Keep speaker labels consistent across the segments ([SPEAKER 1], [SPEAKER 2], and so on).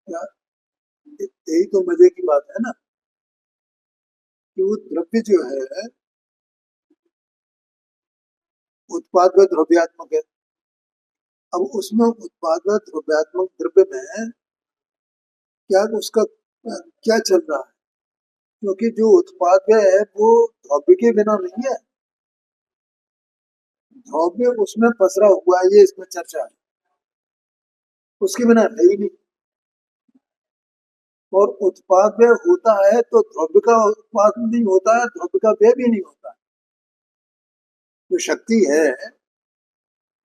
[SPEAKER 1] क्या, यही तो मजे की बात है ना, कि वो द्रव्य जो है उत्पाद व द्रव्यात्मक है। अब उसमें उत्पाद व द्रव्यात्मक द्रव्य में क्या उसका क्या चल रहा है, क्योंकि जो उत्पाद है वो द्रव्य के बिना नहीं है, द्रव्य उसमें पसरा हुआ है, ये इसमें चर्चा है, उसके बिना है ही नहीं। और उत्पाद व्यय होता है तो द्रव्य का उत्पाद नहीं होता है, द्रव्य का व्यय भी नहीं होता है। जो शक्ति है,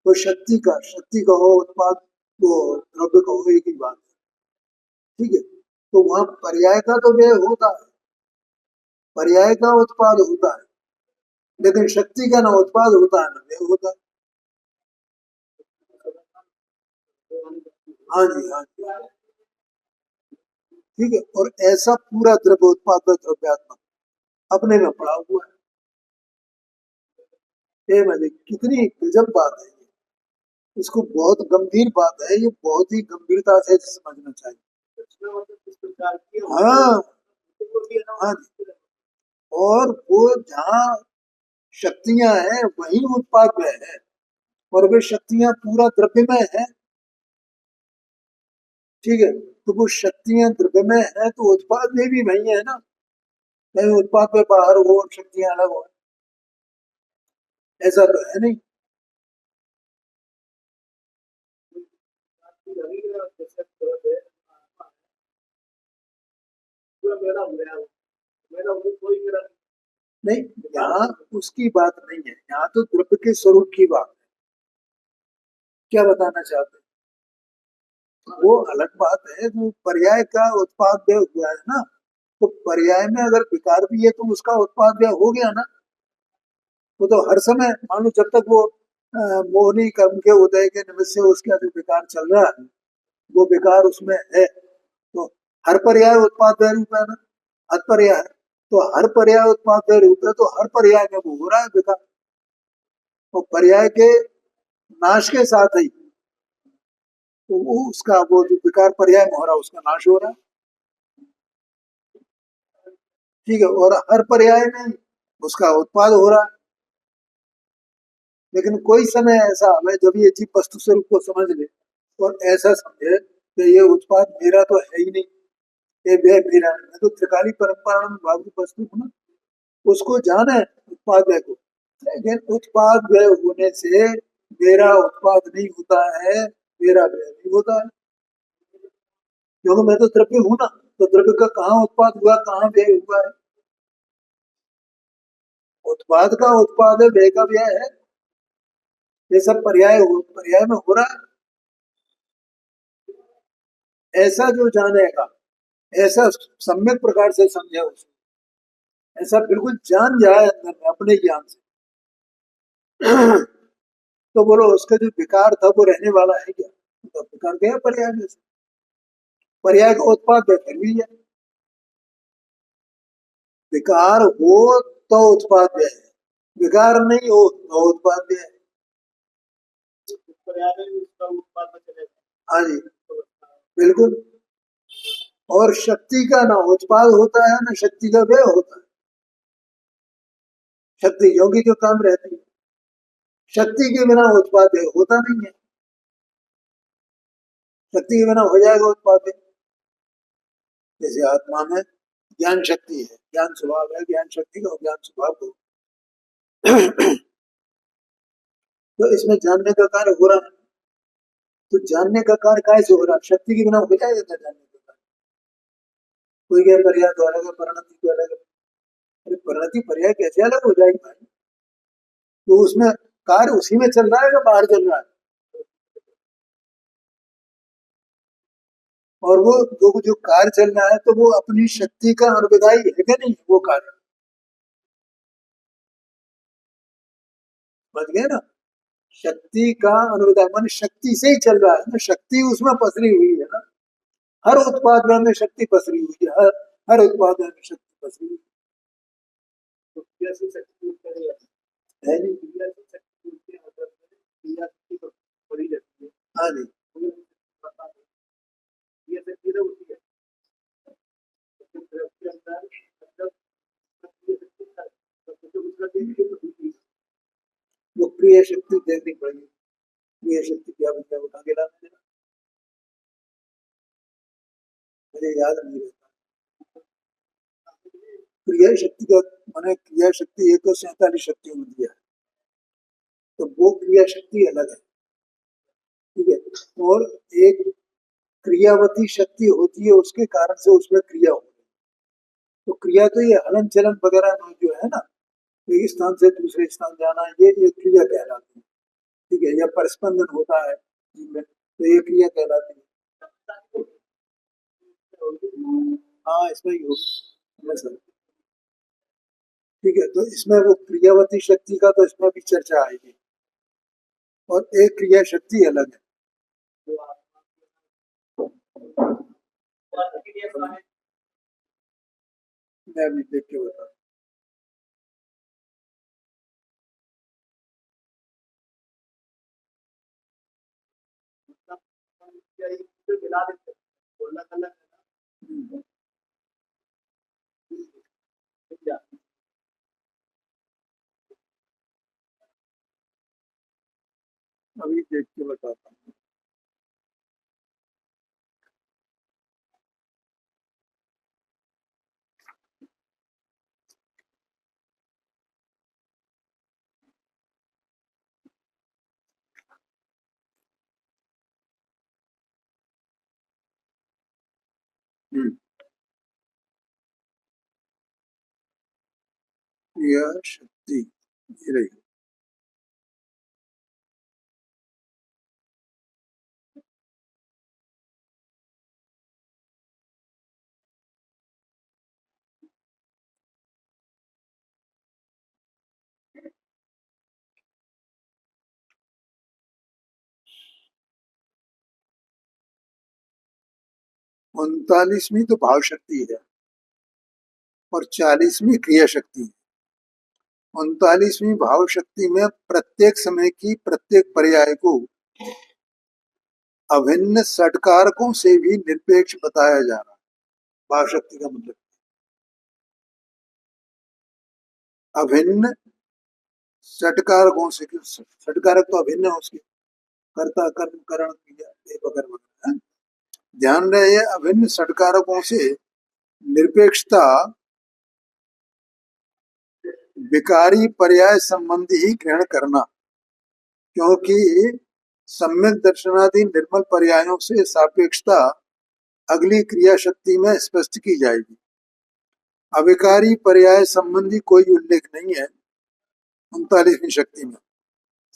[SPEAKER 1] वो शक्ति कहो उत्पाद, वो द्रव्य कहो, एक ही बात है। ठीक है, तो वहां पर्याय का तो व्यय होता है, पर्याय का उत्पाद होता है, लेकिन शक्ति का ना उत्पाद होता है ना व्यय होता है। हाँ जी, हाँ जी, ठीक है। और ऐसा पूरा द्रव्य उत्पाद व द्रव्यात्मक अपने में पड़ा हुआ है। ये मजे कितनी गजब बात है ये। इसको बहुत गंभीर बात है ये, बहुत ही गंभीरता से समझना चाहिए। हाँ, हाँ जी। और वो जहाँ शक्तियां हैं वही उत्पाद में है, और वे शक्तियां पूरा द्रव्य में है। ठीक है, तो वो शक्तियां द्रव्य में है तो उत्पाद में भी वही है ना, कहीं उत्पाद में बाहर हो और शक्तियां अलग हो, ऐसा तो है नहीं। नहीं, यहाँ उसकी बात नहीं है, यहाँ तो द्रव्य के स्वरूप की बात है। क्या बताना चाहते हैं, वो अलग बात है, वो पर्याय का उत्पाद व्यय हुआ है ना, तो पर्याय में अगर विकार भी है तो उसका उत्पाद व्यय हो गया ना। वो तो हर समय मान लो जब तक वो मोहनी कर्म के उदय के निमित्त से उसका जो विकार चल रहा है, वो विकार उसमें है, तो हर पर्याय उत्पाद व्यय रूप है ना, हर पर्याय है। तो हर पर्याय उत्पाद व्यय रूप है, तो हर पर्याय में वो हो रहा है विकार, और पर्याय के नाश के साथ ही तो वो उसका वो जो विकार पर्याय में हो रहा है उसका नाश हो रहा है। ठीक है, और हर पर्याय में उसका उत्पाद हो रहा है। लेकिन कोई समय ऐसा आवे जब ये जीव वस्तु स्वरूप को समझ ले और ऐसा समझे कि ये उत्पाद मेरा तो है ही नहीं, ये व्यय मेरा नहीं, मैं तो त्रिकाली परंपरा में भाव वस्तु हूँ ना, उसको जाना है उत्पाद व्यय को। लेकिन उत्पाद व्यय होने से मेरा उत्पाद नहीं होता है, मेरा व्यय नहीं होता है, क्योंकि मैं तो द्रव्य हूं ना, तो द्रव्य का कहाँ उत्पाद हुआ, कहाँ व्यय हुआ है। उत्पाद का उत्पाद है, व्यय का व्यय है, ये सब पर्याय में हो रहा है। ऐसा जो जानेगा, ऐसा सम्यक प्रकार से समझे उसको, ऐसा बिल्कुल जान जाए अंदर में अपने ज्ञान से, तो बोलो उसका जो विकार था वो रहने वाला है क्या, तो विकार गया पर्याय में से, पर्याय का उत्पाद है फिर भी है। विकार हो तो उत्पाद है, विकार नहीं हो तो उत्पाद है। हाँ जी, बिल्कुल। और शक्ति का ना उत्पाद होता है ना शक्ति का व्यय होता है। शक्ति योगी जो काम रहती है, शक्ति के बिना उत्पाद व्यय होता नहीं है, शक्ति के बिना हो जाएगा उत्पाद व्यय। जैसे आत्मा में ज्ञान शक्ति है, ज्ञान स्वभाव है, ज्ञान शक्ति का ज्ञान स्वभाव हो, तो इसमें जानने का कार्य हो रहा है, तो जानने का कार्य कैसे हो रहा है, शक्ति के बिना हो जाएगा क्या जानने का कार्य। कोई क्या पर्याय तो अलग है, परिणति तो अलग है। अरे परिणति पर्याय कैसे अलग हो जाएगी भाई, तो उसमें कार्य उसी में चल रहा है या बाहर चल रहा है। और वो जो कार्य चल रहा है तो वो अपनी शक्ति का अनुविधायी है क्या नहीं वो कार्य, समझ गए ना। शक्ति का अनुविधायी मान शक्ति से ही चल रहा है ना, शक्ति उसमें पसरी हुई है ना, हर उत्पाद में शक्ति पसरी हुई है, हर उत्पाद में शक्ति पसरी हुई है नहीं। हाँ जी, शक्ति देखनी पड़ेगी। क्रिया शक्ति क्या बन उठा के ला देना, मुझे याद नहीं रहता। क्रिया शक्ति का मैंने क्रिया शक्ति 147 शक्तियों में दिया है, तो वो क्रिया शक्ति अलग है, ठीक है। और एक क्रियावती शक्ति होती है, उसके कारण से उसमें क्रिया होती है। तो क्रिया तो ये हलन चलन वगैरह में जो है ना, एक स्थान से दूसरे स्थान जाना, ये क्रिया कहलाती है, ठीक है। या परस्पंदन होता है जिनमें, तो ये क्रिया कहलाती है। हाँ, इसमें ही हो सर, ठीक है। तो इसमें वो क्रियावती शक्ति का तो इसमें भी चर्चा आएगी, और एक क्रिया शक्ति अलग है। मैं अभी देख के बता, अभी देख के बताता हूँ। क्रिया शक्ति ये रही। उनतालीसवीं तो भाव शक्ति है और 40वीं क्रिया शक्ति है। 39वीं भाव शक्ति में प्रत्येक समय की प्रत्येक पर्याय को अभिन्न षटकारकों से भी निरपेक्ष बताया जा रहा है। भाव शक्ति का मतलब अभिन्न षटकारकों से, षटकारक तो अभिन्न है उसके, कर्ता कर्म करण क्रिया वगैरह वगैरह। ध्यान रहे, अभिन्न षटकारकों से निरपेक्षता विकारी पर्याय संबंधी ही ग्रहण करना, क्योंकि सम्यक दर्शनादि निर्मल पर्यायों से सापेक्षता अगली क्रिया शक्ति में स्पष्ट की जाएगी। अविकारी पर्याय संबंधी कोई उल्लेख नहीं है 39वीं शक्ति में।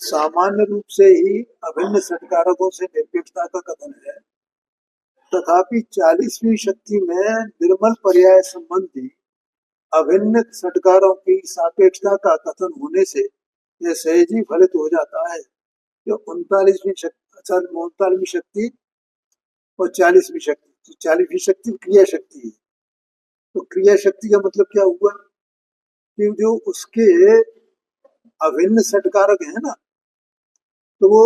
[SPEAKER 1] सामान्य रूप से ही अभिन्न षटकारकों से निरपेक्षता का कथन है, तथापि 40वीं शक्ति में निर्मल पर्याय संबंधी अभिन्न षटकारों की सापेक्षता का कथन होने से यह सहज ही फलित हो जाता है कि 39वीं शक्ति और 40वीं शक्ति, 40वीं शक्ति क्रिया शक्ति है। तो क्रिया शक्ति का मतलब क्या हुआ कि जो उसके अभिन्न षटकारक है ना, तो वो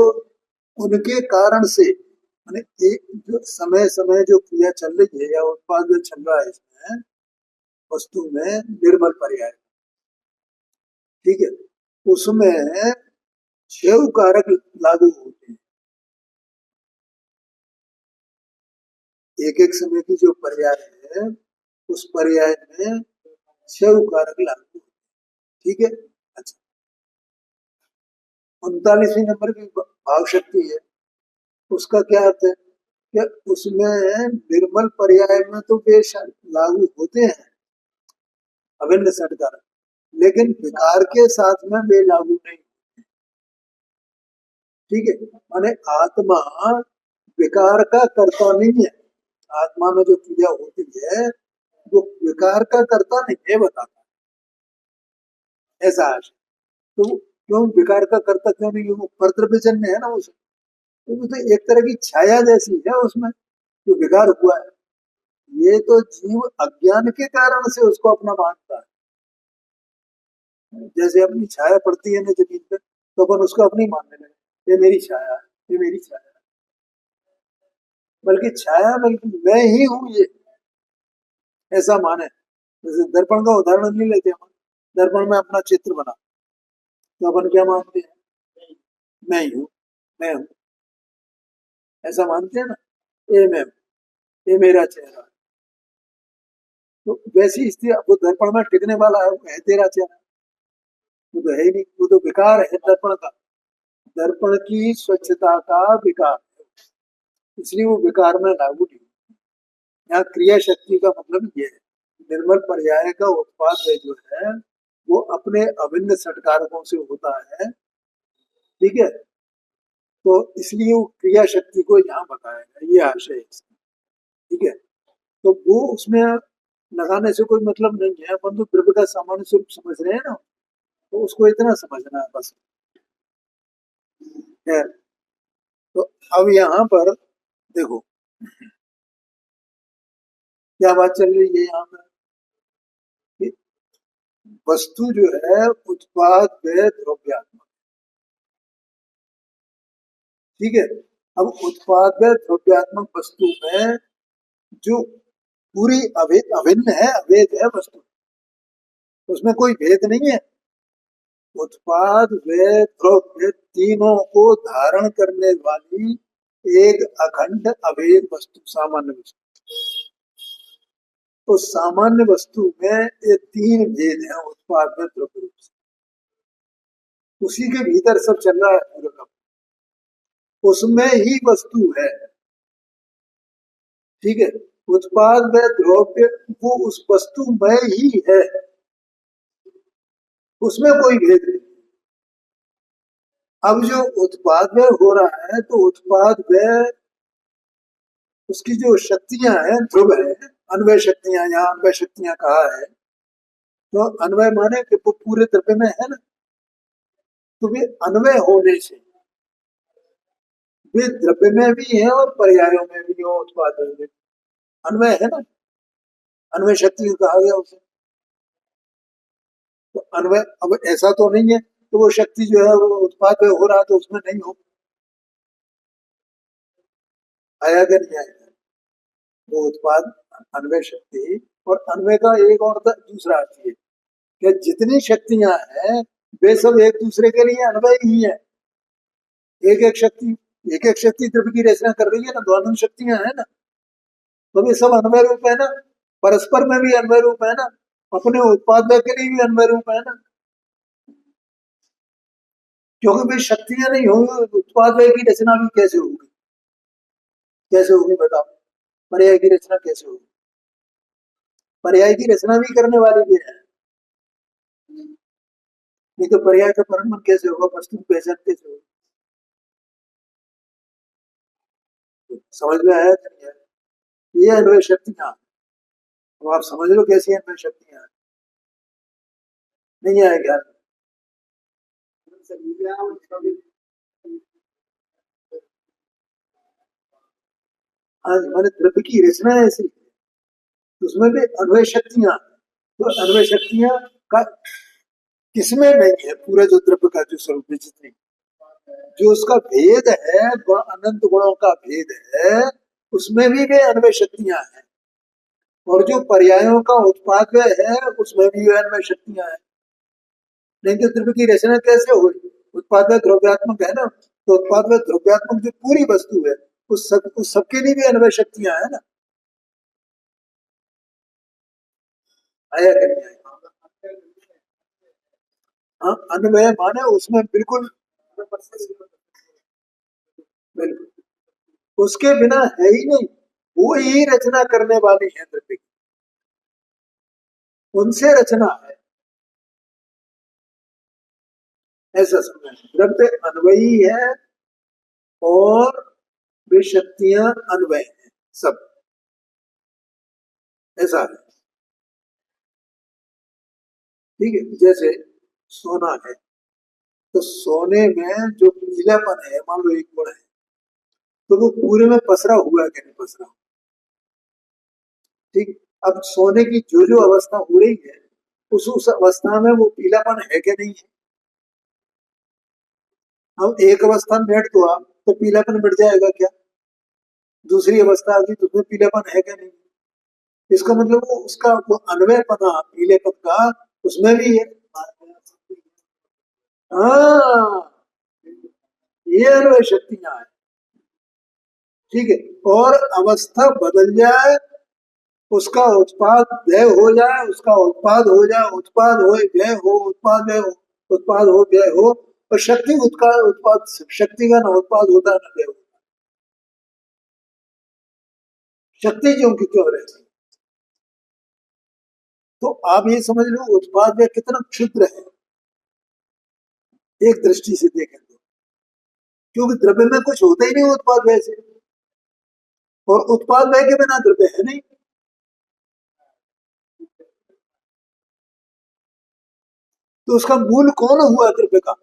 [SPEAKER 1] उनके कारण से, माने एक जो समय समय जो क्रिया चल रही है या उत्पादन चल रहा है इसमें वस्तु में निर्मल पर्याय, ठीक है, उसमें 6 कारक लागू होते हैं। एक एक समय की जो पर्याय है उस पर्याय में 6 कारक लागू होते हैं, ठीक है। अच्छा, 39वीं नंबर की भाव शक्ति है, उसका क्या अर्थ है कि उसमें निर्मल पर्याय में तो बेशक लागू होते हैं अभिन्न षटकारक, लेकिन विकार के साथ में वे लागू नहीं, ठीक है। माने आत्मा विकार का कर्ता नहीं है, आत्मा में जो क्रिया होती है वो विकार का कर्ता नहीं है, बताता ऐसा है। तो क्यों विकार का कर्ता क्यों नहीं है, वो परद्रव्यजन्य है ना, उसे तो वो तो एक तरह की छाया जैसी है उसमें जो विकार हुआ है। ये तो जीव अज्ञान के कारण से उसको अपना मानता है। जैसे अपनी छाया पड़ती है ना जमीन पे, तो अपन उसको अपनी मानने लगे, ये मेरी छाया है, ये मेरी छाया है, बल्कि छाया बल्कि मैं ही हूँ ये, ऐसा माने। जैसे दर्पण का उदाहरण नहीं लेते हम, दर्पण में अपना चित्र बना, तो अपन क्या मानते हैं मैं ही हूँ, मैं हूँ, ऐसा मानते हैं ना, ए मैं हूँ, ये मेरा चेहरा। तो वैसी स्थिति, वो दर्पण में टिकने वाला है, वो है तेरा चेहरा? वो तो है ही नहीं, वो तो विकार है दर्पण का, दर्पण की स्वच्छता का विकार, इसलिए वो विकार में लागू नहीं। यहाँ क्रिया शक्ति का मतलब ये है, निर्मल पर्याय का उत्पाद जो है वो अपने अभिन्न षटकारकों से होता है, ठीक है। तो इसलिए वो क्रिया शक्ति को यहाँ बताया, ये आशय है इसका, ठीक है। तो वो उसमें लगाने से कोई मतलब नहीं है, अपन तो द्रव्य का सामान्य स्वरूप समझ रहे हैं ना, तो उसको इतना समझना है बस। खैर, तो अब यहाँ पर देखो क्या बात चल रही है यहाँ पर, कि वस्तु जो है उत्पाद व द्रव्यात्मक, ठीक है। अब उत्पाद व द्रव्यात्मक वस्तु में जो पूरी अभिन्न है, अभेद है वस्तु, उसमें कोई भेद नहीं है। उत्पाद व द्रव्य तीनों को धारण करने वाली एक अखंड अभेद वस्तु, सामान्य वस्तु। तो सामान्य वस्तु में ये तीन भेद हैं, उत्पाद में द्रव्य रूप से, उसी के भीतर सब चल रहा है पूरा का, उसमें ही वस्तु है, ठीक है। उत्पाद में द्रव्य वो उस वस्तु में ही है, उसमें कोई भेद नहीं। अब जो उत्पाद में हो रहा है, तो उत्पाद में उसकी जो शक्तियां हैं, ध्रुव है, अन्वय शक्तियां, यहाँ अन्वय शक्तियां कहा है, तो अन्वय माने कि वो पूरे द्रव्य में है ना, तो वे अन्वय होने से वे द्रव्य में भी है और पर्यायों में भी हो, उत्पाद में भी अन्वय है ना, अन्वय शक्ति कहा गया उसे। तो अन्वय अब ऐसा तो नहीं है तो वो शक्ति जो है वो उत्पाद में हो रहा तो उसमें नहीं हो, आया कि नहीं आएगा? वो उत्पाद अन्वय शक्ति, और अन्वय का एक और दूसरा अर्थ है कि जितनी शक्तियां हैं वे सब एक दूसरे के लिए अन्वय ही है। एक एक शक्ति द्रव्य की रचना कर रही है ना, दोनों शक्तियां है ना, तो वे सब अन्वय रूप है ना, परस्पर में भी अन्वय रूप है ना, अपने उत्पाद के लिए भी अन्वय रूप है ना, क्योंकि वे शक्तियां नहीं होंगी उत्पाद की रचना भी कैसे होगी, कैसे होगी बताओ, पर्याय की रचना कैसे होगी? पर्याय की रचना भी करने वाले भी है, नहीं तो पर्याय का परिणाम कैसे होगा, वस्तु की पहचान कैसे होगी? समझ में आया कि नहीं आया? ये अन्वय शक्तियां, तो आप समझ लो कैसी अन्वय शक्तियां, नहीं आएगा? आज मैंने द्रव्य की रचना ऐसी, तो उसमें भी अन्वय शक्तियां, तो अन्वय शक्तियां का किसमें नहीं है, पूरा जो द्रव्य का जो स्वरूप है, जितनी जो उसका भेद है, अनंत गुणों का भेद है, उसमें भी वे अन्वय शक्तियां हैं, और जो पर्यायों का उत्पाद है उसमें भी वे अन्वय शक्तियां हैं। नहीं तो द्रव्य की रचना कैसे हुई? उत्पाद द्रव्यात्मक है ना, तो उत्पाद द्रव्यात्मक जो पूरी वस्तु है उस सबके लिए भी अन्वय शक्तियां है ना, आया कि नहीं आया? हाँ, अन्वय माने उसमें बिल्कुल, बिल्कुल उसके बिना है ही नहीं, वो ही रचना करने वाली है द्रव्य की, उनसे रचना है, ऐसा समझना। द्रव्य अन्वयी है और वे शक्तियां अन्वय है, सब ऐसा है, ठीक है। जैसे सोना है, तो सोने में जो पीलापन है, मान लो एक गुण है, तो वो पूरे में पसरा हुआ है कि नहीं पसरा, ठीक। अब सोने की जो जो अवस्था हो रही है उस अवस्था में वो पीलापन है कि नहीं है? अब एक अवस्था में बैठ तो आप तो पीलापन बढ़ जाएगा क्या? दूसरी अवस्था आ गई तो उसमें पीलापन है कि नहीं? इसका मतलब वो उसका वो अन्वयपना पीलेपन का उसमें भी है। हाँ, ये अन्वय शक्तियां हैं। ठीक है, और अवस्था बदल जाए, उसका उत्पाद व्यय हो जाए, उसका उत्पाद हो जाए, उत्पाद हो व्यय हो, उत्पाद व्यय हो, उत्पाद हो व्यय हो, और शक्ति उत्पाद शक्ति का ना उत्पाद होता है ना व्यय होता। शक्ति क्यों की क्यों रहती। तो आप ये समझ लो उत्पाद व्यय कितना क्षुद्र है एक दृष्टि से देखें तो, क्योंकि द्रव्य में कुछ होता ही नहीं उत्पाद व्यय से, और उत्पाद व्यय के बिना द्रव्य है नहीं। तो उसका मूल कौन हुआ द्रव्य का?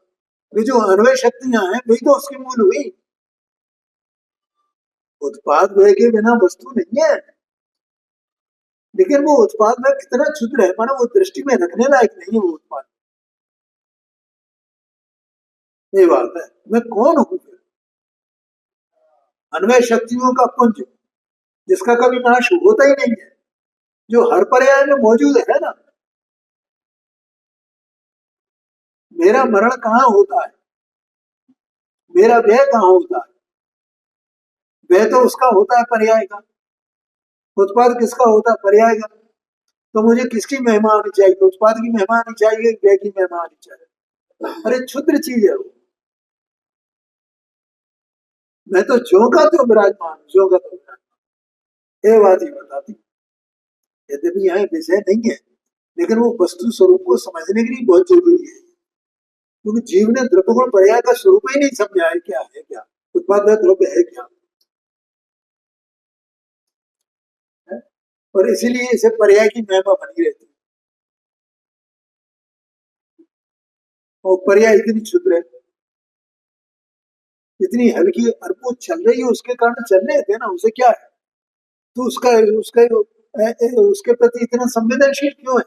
[SPEAKER 1] ये जो अन्वय शक्तियां हैं वही तो उसकी मूल हुई। उत्पाद व्यय के बिना वस्तु नहीं है, लेकिन वो उत्पाद व्यय कितना क्षुद्र है, माना वो दृष्टि में रखने लायक नहीं है वो उत्पाद। ये बात है, मैं कौन हूं फिर? अन्वय शक्तियों का पुंज, जिसका कभी नाश होता ही नहीं है, जो हर पर्याय में मौजूद है ना। मेरा मरण कहाँ होता है, मेरा व्यय कहाँ होता है? व्यय तो उसका होता है पर्याय का, उत्पाद किसका होता है? पर्याय का। तो मुझे किसकी महिमा आनी चाहिए? उत्पाद की महिमा आनी चाहिए, व्यय की महिमा आनी चाहिए? अरे क्षुद्र चीज है वो। मैं तो ज्यों का तो विराजमान, ज्यों का तो विराजमान, ये बात ही बताती। यद्यपि यहाँ विषय नहीं है, लेकिन वो वस्तु स्वरूप को समझने के लिए बहुत जरूरी है, क्योंकि जीव ने द्रव्य गुण पर्याय का स्वरूप ही नहीं समझा है, क्या है क्या उत्पाद द्रव्य है क्या है? और इसीलिए इसे पर्याय की महिमा बनी रहती है, और पर्याय इतनी क्षुद्र है, इतनी हल्की, अरबों चल रही है उसके कारण चल रहे थे ना, उसे क्या है? तो उसका उसका उसके प्रति इतना संवेदनशील क्यों है?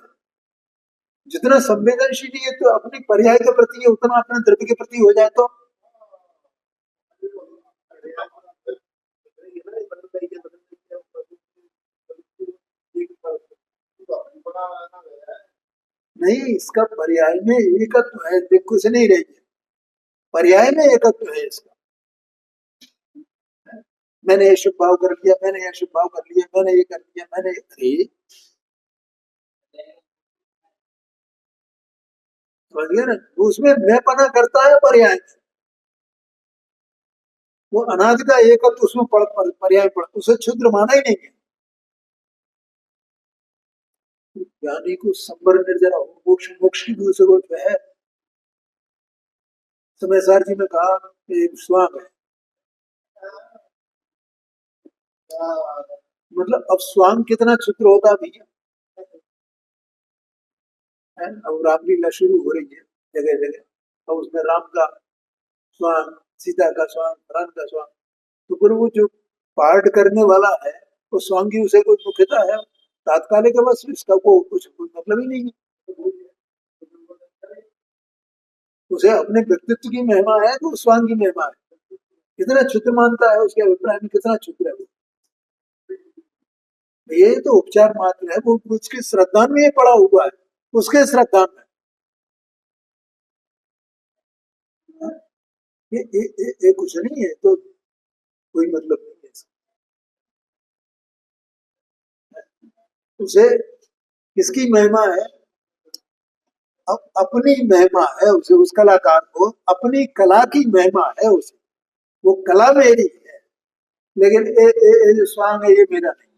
[SPEAKER 1] जितना संवेदनशील है तो अपने पर्याय के प्रति है, उतना अपने द्रव्य के प्रति हो जाए तो। नहीं, इसका पर्याय में एकत्व है, देख कुछ नहीं रही है, पर्याय में एकत्व है इसका। मैंने ये शुभ भाव कर लिया, मैंने ये शुभ भाव कर लिया, मैंने ये कर लिया, मैंने अरे समझ गया ना, तो उसमें मैं पना करता है पर्याय में, वो अनादि का एकत्व उसमें पर्याय पड़, उसे क्षुद्र माना ही नहीं है। ज्ञानी को संबर निर्जरा मोक्ष, मोक्ष की दूसरे को जो है, समय सार जी ने कहा स्वांग है, मतलब अब स्वांग कितना क्षुद्र होता भैया है। अब रामलीला शुरू हो रही है जगह जगह, और उसमें राम का स्वांग, सीता का स्वांग, राम का स्वांग, तो फिर वो जो पाठ करने वाला है वो स्वांगी, उसे कोई मुख्यता है तात्कालिक, बस इसका को कुछ कोई मतलब ही नहीं है। उसे अपने व्यक्तित्व की महिमा है तो स्वांग की महिमा है, कितना क्षुद्र मानता है, उसके अभिप्राय में कितना क्षुद्र है वो। ये तो उपचार मात्र है, वो उसकी श्रद्धा में पड़ा हुआ है, उसके श्रद्धा में ये कुछ नहीं है, तो कोई मतलब नहीं है इसका। उसे किसकी महिमा है? अपनी महिमा है उसे, उस कलाकार को अपनी कला की महिमा है उसे, वो कला मेरी है, लेकिन ये जो स्वांग है ये मेरा नहीं।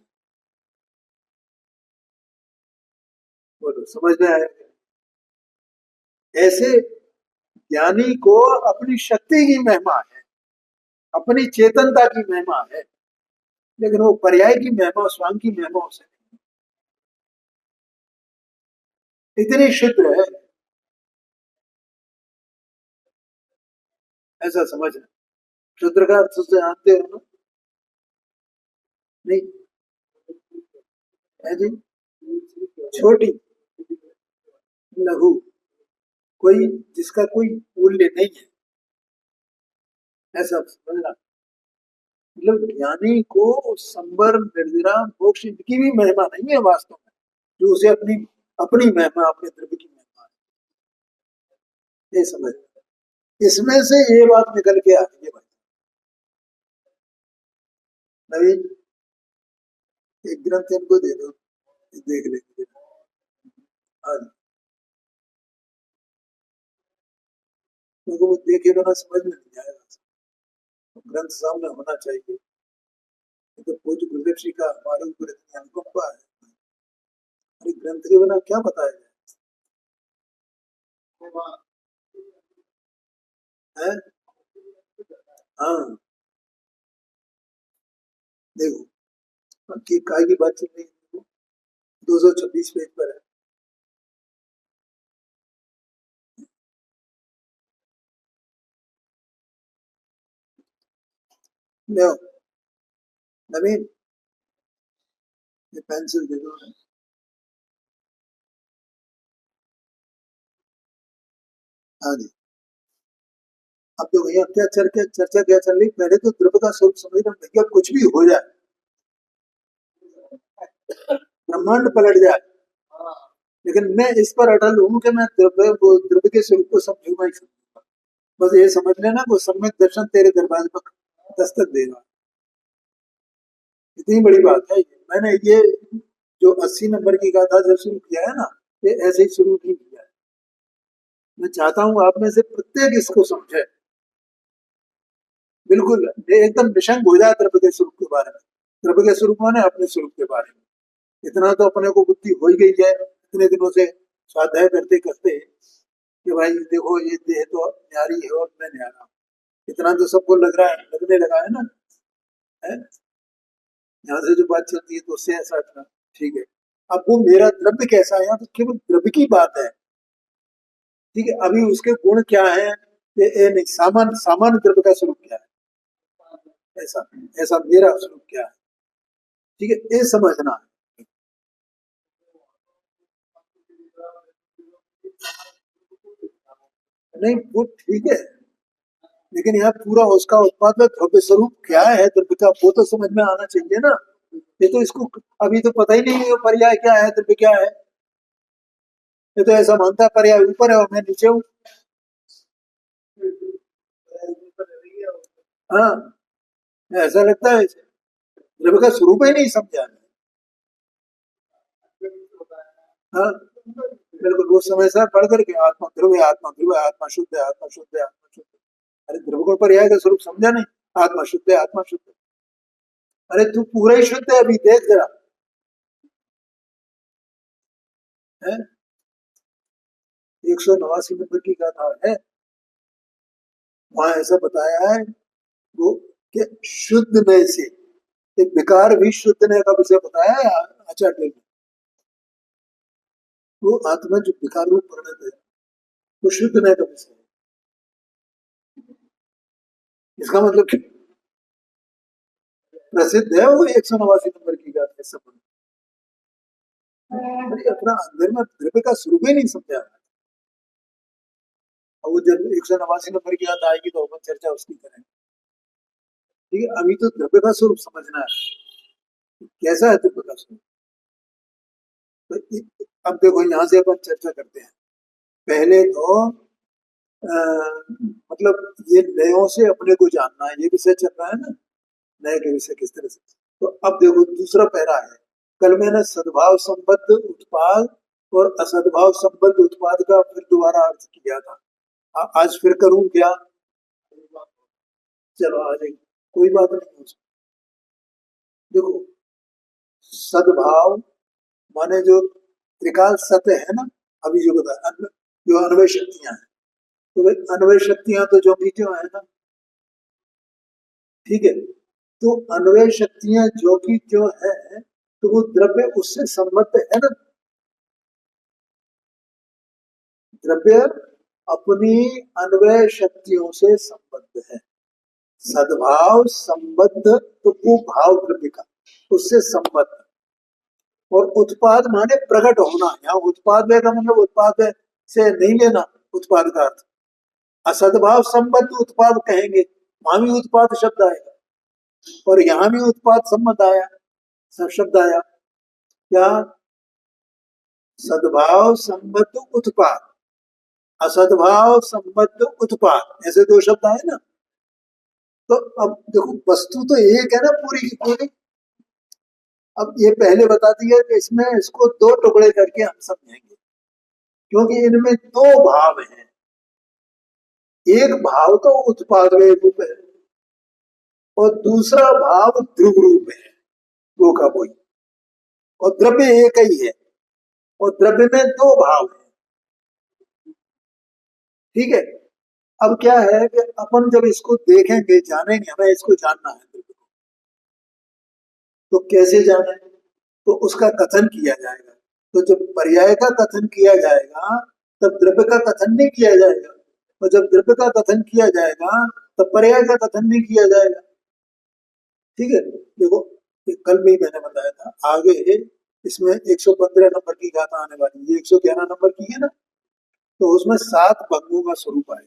[SPEAKER 1] बोलो समझ में आया? ऐसे ज्ञानी को अपनी शक्ति की महिमा है, अपनी चेतनता की महिमा है, लेकिन वो पर्याय की महिमा, स्वांग की महिमा उसे इतनी शुद्र है, ऐसा समझना। शुद्र का अर्थ से जानते हो ना? नहीं है जी, छोटी, लघु, कोई जिसका कोई मूल्य नहीं है, ऐसा समझना। मतलब ज्ञानी को संबर निर्जरा मोक्ष इनकी भी महिमा नहीं है वास्तव में, जो उसे अपनी अपनी महिमा, अपने द्रव्य की महिमा है, ये समझ। इसमें से ये बात निकल के आ रही है भाई। नवीन, एक ग्रंथ इनको दे दो, देख लेंगे। हाँ, क्योंकि वो देखे बिना समझ में नहीं आएगा। तो ग्रंथ सामने होना चाहिए। ये तो पूज्य गुरुदेव श्री का हमारे ऊपर इतनी अनुकंपा है। अरे ग्रंथ के बिना क्या बताया जाए है? हाँ, देखो कि काय की बात चल रही है, 226 पेज पर है। ले आओ, नवीन, ये पेंसिल दे दो। हाँ जी। अब देखो यहाँ क्या चर्चा चर्चा क्या चल रही, पहले तो द्रव्य का स्वरूप समझना भैया, कुछ भी हो जाए, ब्रह्मांड पलट जाए, लेकिन मैं इस पर अटल हूँ कि मैं द्रव्य के स्वरूप को समझूंगा ही समझूंगा। बस ये समझ लेना वो सम्यक दर्शन तेरे दरबार पर दस्तक देगा। इतनी बड़ी बात है ये। मैंने ये जो 80 नंबर की गाथा जब शुरू किया है ना, ये ऐसे ही शुरू नहीं किया है। मैं चाहता हूँ आप में से प्रत्येक इसको समझे, बिल्कुल एकदम निशंक हो जाए द्रव्य के स्वरूप के बारे में। द्रव्य के स्वरूप माने अपने स्वरूप के बारे में इतना तो अपने को बुद्धि हो ही गई है इतने दिनों से स्वाध्याय करते करते, कि भाई देखो ये देह तो न्यारी है और मैं न्यारा हूं। इतना तो सबको लग रहा है, लगने लगा है ना। है? यहाँ से जो बात चलती है तो उससे ऐसा था, ठीक है। अब वो मेरा द्रव्य कैसा है, यहाँ तो केवल द्रव्य की बात है। ठीक है, अभी उसके गुण क्या है, ये नहीं, सामान्य सामान्य द्रव्य का स्वरूप क्या है, ऐसा ऐसा मेरा स्वरूप क्या है। ठीक है, ये समझना है। नहीं वो ठीक है, लेकिन यहाँ पूरा उसका उत्पाद में द्रव्य स्वरूप क्या है, द्रव्य का वो तो समझ में आना चाहिए ना। ये तो इसको अभी तो पता ही नहीं है पर्याय क्या है, द्रव्य क्या है। ये तो ऐसा मानता है पर्याय ऊपर है और मैं नीचे हूँ। हाँ, ऐसा लगता है द्रव्य का स्वरूप ही नहीं समझा। हाँ, बिल्कुल वो समय से पढ़ करके आत्मा ध्रुव है, आत्मा ध्रुव है, आत्मा शुद्ध है, आत्मा शुद्ध है, आत्मा शुद्ध है। अरे ध्रुव को पर्याय का स्वरूप समझा नहीं, आत्मा शुद्ध है, आत्मा शुद्ध है। अरे तू पूरा ही शुद्ध है, अभी देख जरा। है 189 नंबर की गाथा है, वहां ऐसा बताया है वो कि शुद्ध नय से एक विकार भी शुद्ध नय का विषय बताया है आचार्य ने। वो आत्मा जो विकार रूप परिणत है वो शुद्ध नय का विषय है। इसका मतलब कि प्रसिद्ध है वो 189 नंबर की गाथा सब। अपना अंदर में द्रव्य का स्वरूप ही नहीं समझा। और वो जब 189 नंबर की याद आएगी तो अपन चर्चा उसकी करेंगे। ठीक है, अभी तो द्रव्य का स्वरूप समझना है, कैसा है द्रव्य का स्वरूप। तो अब देखो यहाँ से अपन चर्चा करते हैं। पहले तो मतलब ये नयों से अपने को जानना है, ये विषय चल रहा है ना, नए के विषय किस तरह से। तो अब देखो दूसरा पैरा है, कल मैंने सद्भाव संबद्ध उत्पाद और असद्भाव संबद्ध उत्पाद का फिर दोबारा अर्थ किया था। आज फिर करूं क्या? चलो आ जाइए, कोई बात नहीं। देखो सद्भाव माने जो त्रिकाल सत्य है ना, अभी जो बताया जो अन्वय शक्तियां हैं, तो भाई अन्वय शक्तियां तो जो भी जो है ना, ठीक है। तो अन्वय शक्तियां जो की जो है, तो वो द्रव्य उससे संबद्ध है ना। द्रव्य अपनी अन्वय शक्तियों से संबद्ध है। सद्भाव संबद्ध, तो वो भाव द्रव्य का उससे संबद्ध। और उत्पाद माने प्रकट होना, यहाँ उत्पाद का मतलब उत्पाद से नहीं लेना उत्पाद का अर्थ। असद्भाव संबद्ध उत्पाद कहेंगे, वहां भी उत्पाद शब्द आएगा और यहाँ भी उत्पाद संबद्ध आया, सब शब्द आया क्या? सद्भाव संबद्ध उत्पाद, असद्भाव संबद्ध उत्पाद, ऐसे दो शब्द आए ना। तो अब देखो वस्तु तो एक है ना पूरी की पूरी। अब ये पहले बता दिया कि इसमें इसको दो टुकड़े करके हम समझेंगे, क्योंकि इनमें दो भाव हैं। एक भाव तो उत्पाद रूप है और दूसरा भाव ध्रुव रूप है, वो का वही। और द्रव्य एक ही है और द्रव्य में दो भाव है। ठीक है। अब क्या है कि अपन जब इसको देखेंगे जानेंगे, हमें इसको जानना है द्रव्य को, तो कैसे जाने, तो उसका कथन किया जाएगा। तो जब पर्याय का कथन किया जाएगा तब द्रव्य का कथन नहीं किया जाएगा, और जब द्रव्य का कथन किया जाएगा तब पर्याय का कथन नहीं किया जाएगा। ठीक है। देखो ये कल भी मैंने बताया था, आगे इसमें 115 नंबर की गाथा आने वाली है, ये 111 नंबर की है ना। तो उसमें 7 भंगों का स्वरूप है।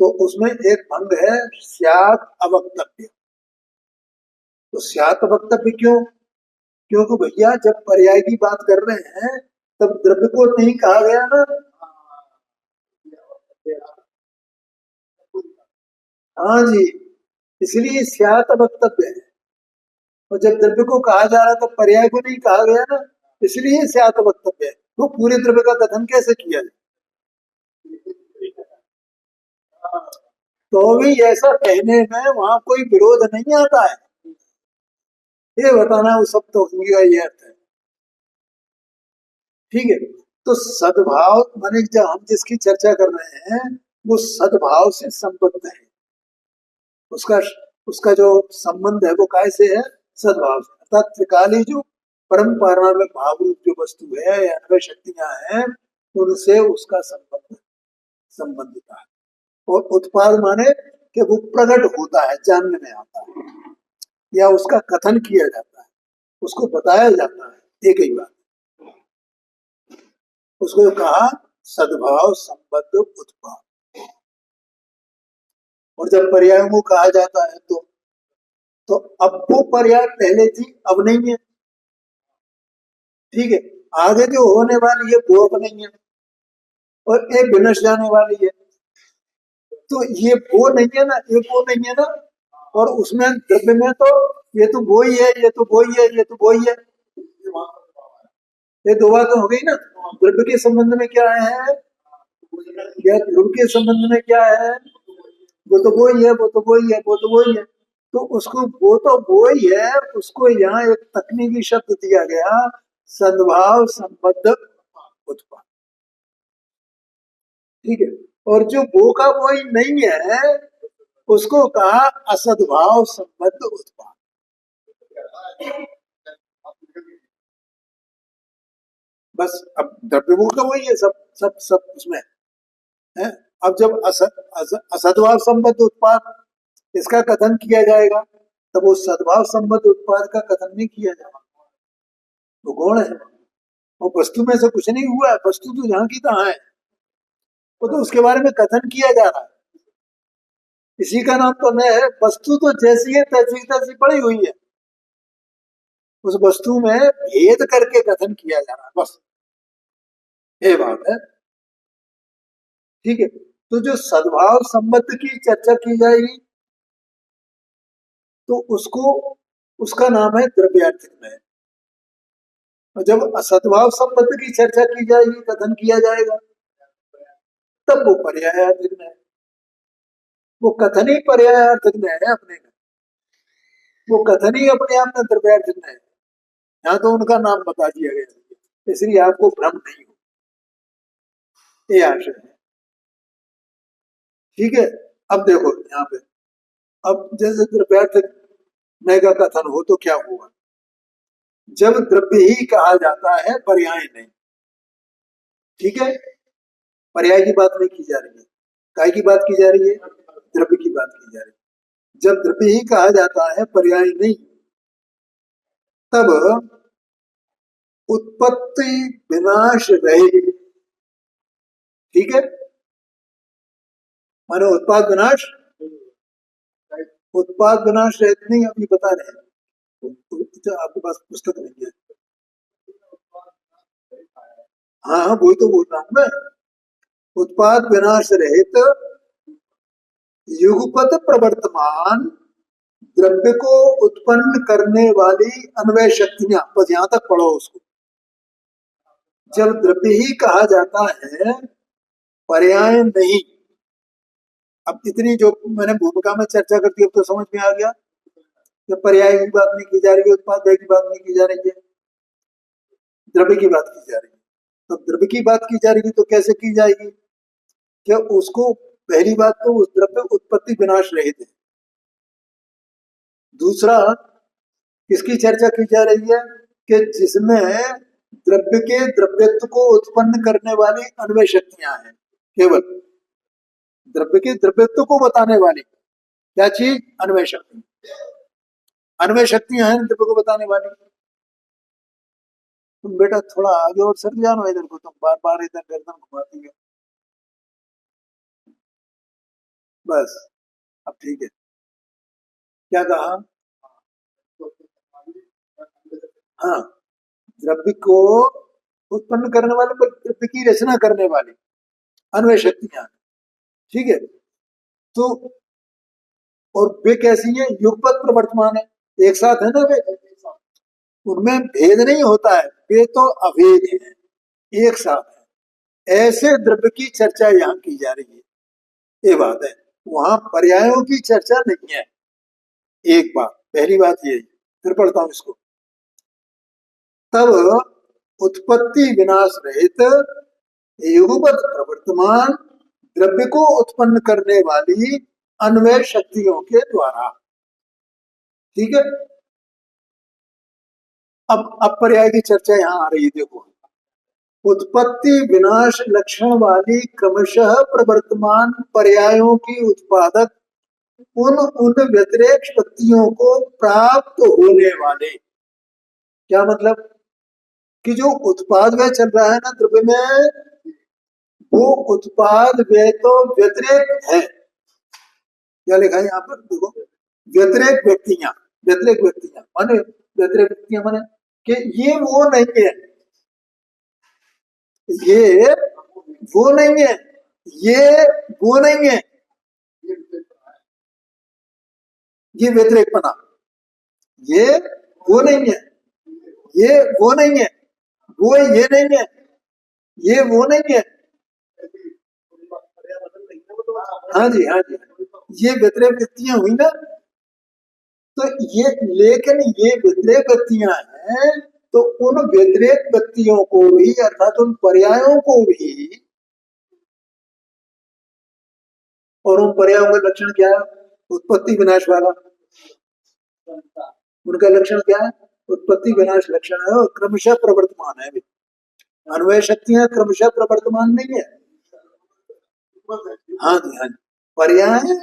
[SPEAKER 1] तो उसमें एक भंग है स्यात् अवक्तव्य। तो स्यात् अवक्तव्य क्यों? क्योंकि भैया जब पर्याय की बात कर रहे हैं तब द्रव्य को नहीं कहा गया ना। हाँ जी, इसलिए स्यात् वक्तव्य है। और जब द्रव्य को कहा जा रहा तब पर्याय को नहीं कहा गया ना, इसलिए स्यात् वक्तव्य है। वो पूरे द्रव्य का कथन कैसे किया जाए? तो भी ऐसा कहने में वहां कोई विरोध नहीं आता है, ये बताना वो सब तो का ये अर्थ है। ठीक है। तो सद्भाव माने जब हम जिसकी चर्चा कर रहे हैं वो सद्भाव से संबद्ध है। उसका उसका जो संबंध है वो कैसे है? सद्भाव से। अर्थात त्रिकाली जो परम पारमार्थिक भाव रूप जो वस्तु है या अन्वय शक्तियां हैं उनसे उसका संबंध संबंधित है। और उत्पाद माने कि वो प्रकट होता है, जानने में आता है, या उसका कथन किया जाता है, उसको बताया जाता है, एक ही बात। उसको कहा सद्भाव संबद्ध उत्पाद। और जब पर्यायों को कहा जाता है तो अब वो पर्याय पहले थी अब नहीं है। ठीक है। आगे जो होने वाली है वो अब नहीं है, और एक विनश जाने वाली है। तो ये वो नहीं है ना, ये वो नहीं है ना। और उसमें द्रव्य में तो ये तो वो ही है, ये तो वो ही है, ये तो वो ही है। ये दो बात हो गई ना। द्रव्य के संबंध में क्या है या ध्रुव के संबंध में क्या है? वो तो वो ही है, वो तो वो ही है, वो तो वो ही है। तो उसको वो तो वो ही है, उसको यहाँ एक तकनीकी शब्द दिया गया सद्भाव संबद्ध उत्पाद। ठीक है। और जो वो का वो ही नहीं है उसको कहा असद्भाव संबद्ध उत्पाद। बस अब द्रव्य वो का वही है, सब सब सब उसमें है। अब जब असद्भाव संबद्ध उत्पाद इसका कथन किया जाएगा तब वो सद्भाव संबद्ध उत्पाद का कथन नहीं किया जाएगा। वो कौन है? वो वस्तु में से कुछ नहीं हुआ है, वस्तु तो जहां की तहां है, वो तो उसके बारे में कथन किया जा रहा है। इसी का नाम तो न है, वस्तु तो जैसी है तैसी तैसी पड़ी हुई है, उस वस्तु में भेद करके कथन किया जा रहा है, बस ये बात है। ठीक है। तो जो सद्भाव संबद्ध की चर्चा की जाएगी तो उसको उसका नाम है द्रव्यार्थिक में। और जब असद्भाव संबंध की चर्चा की जाएगी, कथन किया जाएगा, तब वो पर्यायार्थिक में है। वो कथन ही पर्यायार्थिक में है अपने में, वो कथन ही अपने आप में द्रव्यार्थिक में है। यहाँ तो उनका नाम बता दिया गया, इसलिए आपको भ्रम नहीं हो, ये आशय है। ठीक है। अब देखो यहाँ पे, अब जैसे द्रव्यार्थिक में का कथन हो तो क्या हुआ? जब द्रव्य ही कहा जाता है, पर्याय नहीं। ठीक है। पर्याय की बात नहीं की जा रही है, काय की बात की जा रही है? द्रव्य की बात की जा रही है। जब द्रव्य ही कहा जाता है, पर्याय नहीं, तब उत्पत्ति विनाश रहित। ठीक है। मानो उत्पाद विनाश, उत्पाद विनाश रहित नहीं, अभी बता रहे हैं। तो आपके पास पुस्तक नहीं है? हाँ हाँ, वही तो बोल रहा हूँ मैं। उत्पाद विनाश रहित युगपत प्रवर्तमान द्रव्य को उत्पन्न करने वाली अन्वय शक्तियां, बस यहां तक पढ़ो उसको। जब द्रव्य ही कहा जाता है, पर्याय नहीं। अब इतनी जो मैंने भूमिका में चर्चा कर दी, अब तो समझ में आ गया। जब पर्याय की बात नहीं की जा रही है, उत्पाद व्यय की बात नहीं की जा रही है, द्रव्य की बात की जा रही है। तो द्रव्य की बात की जा रही है तो कैसे की जाएगी? क्या उसको, पहली बात तो उस द्रव्य उत्पत्ति विनाश रहित है। दूसरा, किसकी चर्चा की जा रही है कि जिसमें द्रव्य के द्रव्यत्व को उत्पन्न करने वाली अन्वय शक्तियां हैं। केवल द्रव्य के द्रव्यत्व को बताने वाली क्या चीज? अन्वय शक्ति। अन्वय शक्तियां हैं द्रव्य को बताने वाली। तुम बेटा थोड़ा आगे और सर जानो इधर को, तुम बार बार इधर गर्दन घुमाती हो। बस अब ठीक है। क्या कहा? हाँ, द्रव्य को उत्पन्न करने वाले, पर द्रव्य की रचना करने वाली अन्वय शक्तियां। ठीक है। तो और वे कैसी है? युगपत प्रवर्तमान है, एक साथ है ना वे, उनमें भेद नहीं होता है, वे तो अभेद है, एक साथ है। ऐसे द्रव्य की चर्चा यहाँ की जा रही है, ये बात है। वहां पर्यायों की चर्चा नहीं है। एक बात, पहली बात ये, फिर पढ़ता हूं इसको। तब उत्पत्ति विनाश रहित युगपत प्रवर्तमान द्रव्य को उत्पन्न करने वाली अन्वय शक्तियों के द्वारा। ठीक है। अब पर्याय की चर्चा यहाँ आ रही है, देखो। उत्पत्ति विनाश लक्षण वाली क्रमशः प्रवर्तमान पर्यायों की उत्पादक उन उन व्यतिरेक शक्तियों को प्राप्त होने वाले। क्या मतलब? कि जो उत्पाद व्यय चल रहा है ना द्रव्य में, वो उत्पाद व्यय तो व्यतिरेक है। क्या लिखा है यहाँ पर? देखो, व्यतिरेक व्यक्तियां। व्यतिरेक व्यक्तियां माने, व्यतिरेक व्यक्तियां माने कि ये वो नहीं है, ये वो नहीं है, ये वो नहीं है, ये व्यतिरेकपना। ये वो नहीं है, ये वो नहीं है, वो ये नहीं है, ये वो नहीं है। हाँ जी, हाँ जी। ये व्यतिरेक व्यक्तियां हुई ना। तो ये, लेकिन ये व्यतिरेक व्यक्तियां हैं, तो उन व्यतिरेक व्यक्तियों को भी, अर्थात उन पर्यायों को भी, और उन पर्यायों का लक्षण क्या है? उत्पत्ति विनाश वाला। उनका लक्षण क्या है? उत्पत्ति विनाश लक्षण है, और क्रमशः प्रवर्तमान है। अन्वय शक्तियां क्रमशः प्रवर्तमान नहीं है। हाँ जी, हाँ जी। पर्याय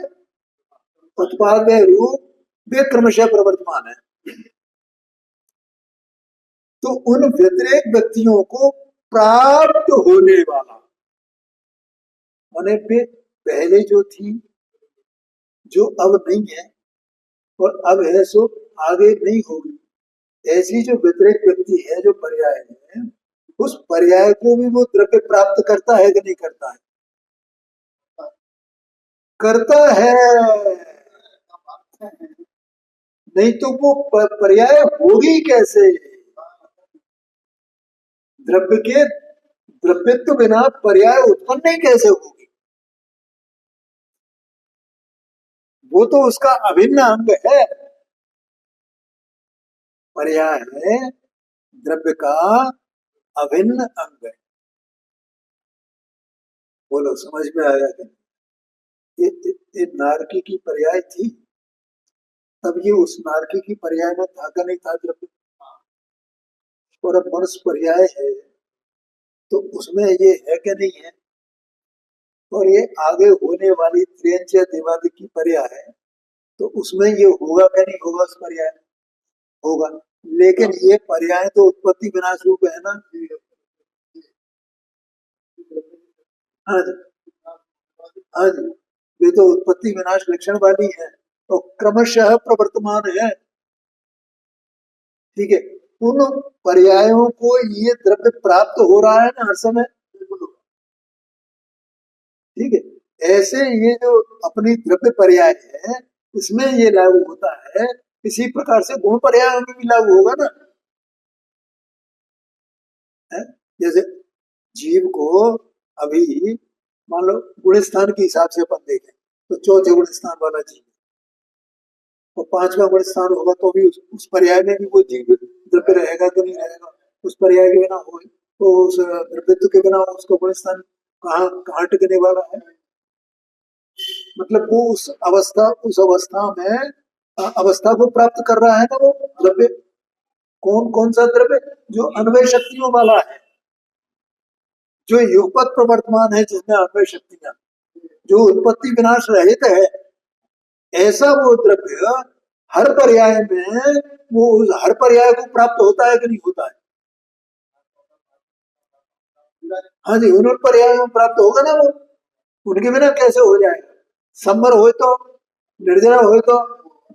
[SPEAKER 1] उत्पाद में रूप वे क्रमशः प्रवर्तमान है। तो उन व्यतिरेक व्यक्तियों को प्राप्त होने वाला, माने वे पहले जो थी, जो अब नहीं है, और अब है सो आगे नहीं होगी, ऐसी जो व्यतिरेक व्यक्ति है, जो पर्याय है, उस पर्याय को भी वो द्रव्य प्राप्त करता है कि नहीं करता है? करता है। नहीं तो वो पर्याय होगी कैसे? द्रव्य के द्रव्यत्व बिना पर्याय उत्पन्न ही कैसे होगी? वो तो उसका अभिन्न अंग है। पर्याय है द्रव्य का अभिन्न अंग है। बोलो, समझ में आया कि ये नारकी की पर्याय थी, तब ये उस नारकी की पर्याय में था का नहीं था द्रव्य? और अब मनुष्य पर्याय है, तो उसमें ये है कि नहीं है? और ये आगे होने वाली त्रियंच देवादि की पर्याय है, तो उसमें ये होगा क्या नहीं होगा? उस पर्याय होगा। लेकिन ये पर्याय तो उत्पत्ति विनाश रूप है ना। हाँ जी, हाँ जी। ये तो उत्पत्ति विनाश लक्षण वाली है, तो क्रमशः प्रवर्तमान है। ठीक है। उन पर्यायों को ये द्रव्य प्राप्त हो रहा है ना हर समय। ठीक है। ऐसे ये जो अपनी द्रव्य पर्याय है, इसमें ये लागू होता है, इसी प्रकार से गुण पर्याय में भी लागू होगा ना। है? जैसे जीव को अभी मान लो गुण स्थान के हिसाब से अपन देखें तो चौथे गुण स्थान वाला जीव, और पांचवा गुण स्थान होगा तो भी उस पर्याय में भी वो जीव द्रव्य रहेगा कि नहीं रहेगा। उस पर्याय के बिना हो तो उस द्रव्यत्व के बिना उसका गुण स्थान कहाँ कहाँ टिकने वाला है। मतलब वो उस अवस्था में अवस्था को प्राप्त कर रहा है ना वो द्रव्य। कौन कौन सा द्रव्य? जो अन्वय शक्तियों वाला है, जो युगपत प्रवर्तमान है, जिसमें अन्वय शक्तियां, जो उत्पत्ति विनाश रहित है, ऐसा वो द्रव्य हर पर्याय में वो हर पर्याय को प्राप्त होता है कि नहीं होता है। हाँ जी, उन पर्यायों में प्राप्त होगा ना वो। उनके बिना कैसे हो जाएगा? संवर हो तो, निर्जरा हो तो,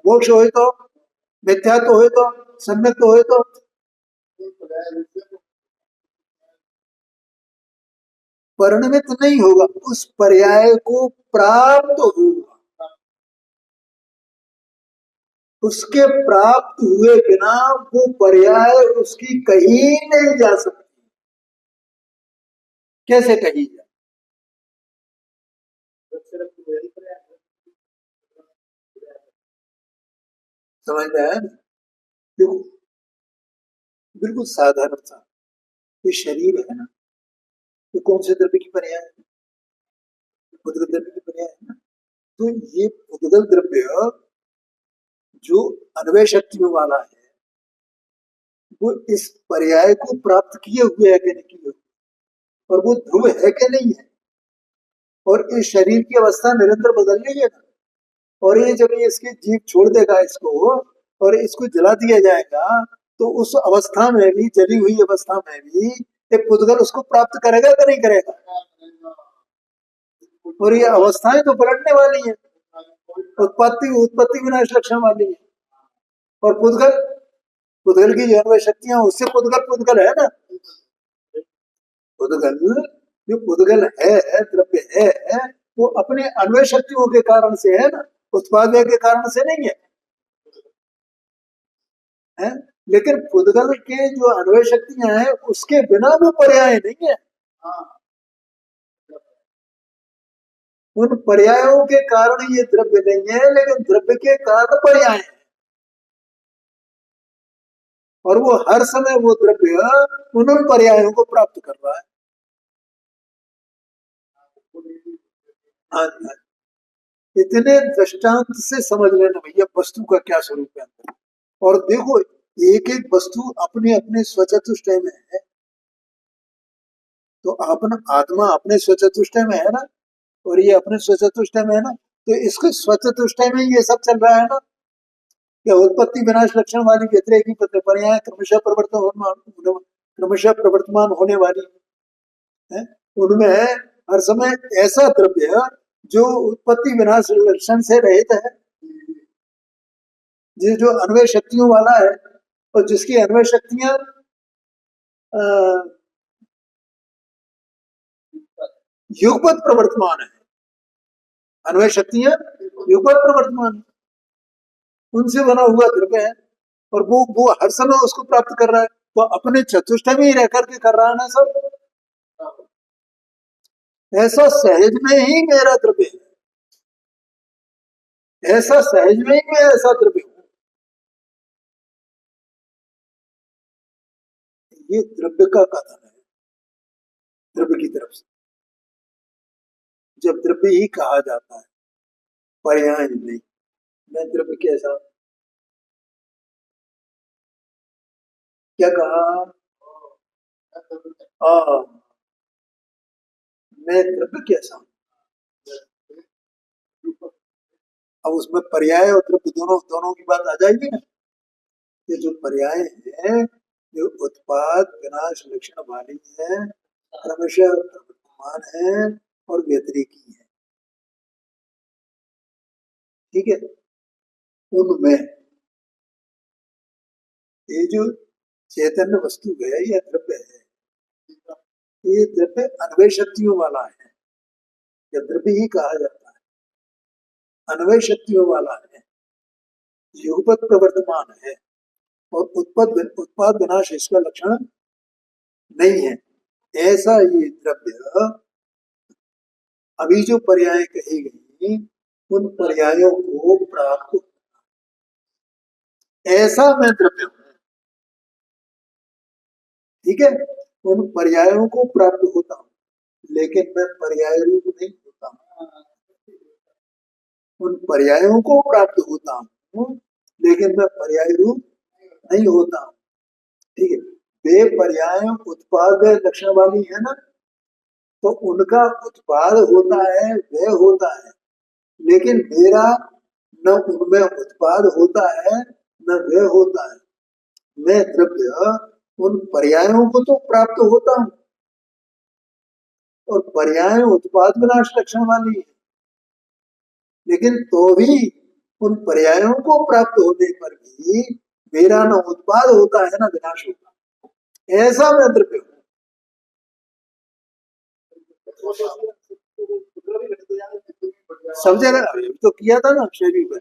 [SPEAKER 1] मोक्ष हो तो, मिथ्यात्व हो तो, सम्यक हो तो। परिणमित नहीं होगा, उस पर्याय को प्राप्त होगा। उसके प्राप्त हुए बिना वो पर्याय उसकी कहीं नहीं जा सकती। कैसे कही जाए? समझ में आया ना? देखो, बिल्कुल साधारण सा, ये शरीर है ना, ये कौन से द्रव्य की पर्याय है? उद्गत द्रव्य की पर्याय है ना। तो ये उद्गत द्रव्य जो अन्वय शक्तियों वाला है, वो इस पर्याय को प्राप्त किए हुए है कि नहीं किए हुए, और वो ध्रुव है कि नहीं है। और इस शरीर की अवस्था निरंतर बदल रही है ना। और ये जब ये इसकी जीभ छोड़ देगा इसको और इसको जला दिया जाएगा, तो उस अवस्था में भी, जली हुई अवस्था में भी एक पुद्गल उसको प्राप्त करेगा कि नहीं करेगा। और ये अवस्थाएं तो पलटने वाली है, उत्पत्ति उत्पत्ति विनाश लक्षण वाली है। और पुद्गल, पुद्गल की जो अन्वय शक्तियां, उससे पुद्गल पुद्गल है ना। पुद्गल, जो पुद्गल है, द्रव्य है, वो अपने अन्वय शक्तियों के कारण से है ना, उत्पादय के कारण से नहीं है। है? लेकिन पुद्गल के जो अन्वय शक्तियां हैं, उसके बिना वो पर्याय नहीं है। उन पर्यायों के कारण ये द्रव्य नहीं है, लेकिन द्रव्य के कारण पर्याय है। और वो हर समय वो द्रव्य उन पर्यायों को प्राप्त कर रहा है। हाँ जी, हाँ जी। इतने दृष्टांत से समझ लेना भैया वस्तु का क्या स्वरूप है। और देखो, एक एक वस्तु अपने अपने स्वचतुष्टय में है। तो अपना आत्मा अपने स्वचतुष्टय में है ना, और ये अपने स्वचतुष्टय में है ना। तो इसके स्वचतुष्टय में ये सब चल रहा है ना। या उत्पत्ति विनाश लक्षण वाली व्यतिरेकी पर्याय क्रमशः प्रवर्तमान होने वाली है। उनमें हर समय ऐसा द्रव्य जो उत्पत्ति विनाश लक्षण से रहित है, जिस जो अन्वय शक्तियों वाला है, और जिसकी अन्वय शक्तियां युगपत प्रवर्तमान है। अन्वय शक्तियां युगपत प्रवर्तमान है, उनसे बना हुआ द्रव्य है। और वो हर समय उसको प्राप्त कर रहा है। तो अपने चतुष्टय में ही रह करके कर रहा है ना सब। ऐसा सहज में ही मेरा द्रव्य है, ऐसा सहज में ही मैं ऐसा द्रव्य हूं। ये द्रव्य का कथन है, द्रव्य की तरफ से। जब द्रव्य ही कहा जाता है, पर्याय नहीं। मैं द्रव्य कैसा, क्या कहा? मैं द्रव्य कैसा हूं। अब उसमें पर्याय और द्रव्य दोनों दोनों की बात आ जाएगी ना। ये जो पर्याय है, जो उत्पाद विनाश लक्षण वाली है, क्रमशः प्रवर्तमान है और व्यतिरेकी है। ठीक है। उनमें ये जो चैतन्य वस्तु है या द्रव्य है, ये द्रव्य अन्वय शक्तियों वाला है। या द्रव्य ही कहा जाता है, अन्वय शक्तियों वाला है, युगपत प्रवर्तमान है और उत्पाद विनाश इसका लक्षण नहीं है, ऐसा ये द्रव्य अभी जो पर्याय कही गई उन पर्यायों को प्राप्त, ऐसा मैं द्रव्य हूं, ठीक है, उन पर्यायों को प्राप्त होता हूं, लेकिन मैं पर्याय रूप नहीं होता हूं, उन पर्यायों को प्राप्त होता हूं लेकिन मैं पर्याय रूप नहीं होता हूं, ठीक है। वे पर्याय उत्पाद लक्षण वाली है ना, तो उनका उत्पाद होता है, वह होता है, लेकिन मेरा न उनमें उत्पाद होता है न वह होता है, मैं द्रव्य उन पर्यायों को तो प्राप्त होता हूं, और पर्याय उत्पाद विनाश लक्षण वाली है, लेकिन तो भी उन पर्यायों को प्राप्त होने पर भी मेरा न उत्पाद होता है न विनाश होता, ऐसा मैं द्रव्य हूं। समझे ना, अभी तो किया था ना शरीर में।